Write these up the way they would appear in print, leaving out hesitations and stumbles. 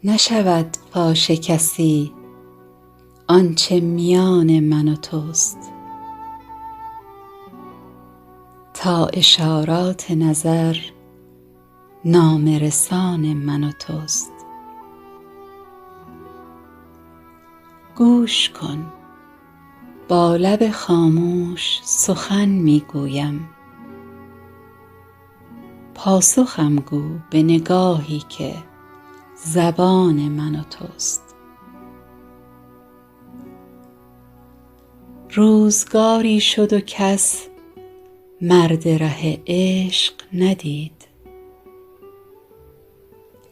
نشود فاش کسی آنچه میان من و توست، تا اشارات نظر نامه رسان من و توست. گوش کن، با لب خاموش سخن میگویم، پاسخم گو به نگاهی که زبان من و توست. روزگاری شد و کس مرد ره عشق ندید،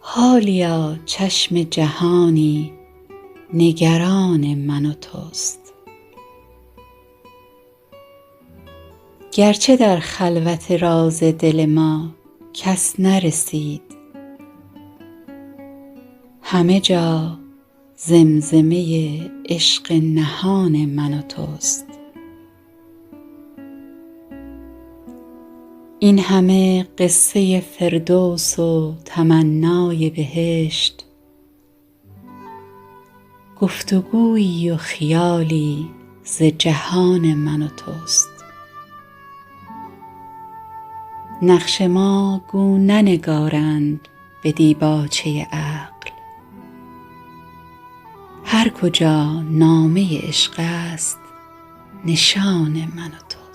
حالیا چشم جهانی نگران من و توست. گرچه در خلوت راز دل ما کس نرسید، همه جا زمزمه عشق نهان من و توست. این همه قصه فردوس و تمنای بهشت، گفتگویی و خیالی ز جهان من و توست. نقش ما گو ننگارند به دیباچه عقل، هر کجا نامه عشق است نشان من و تو.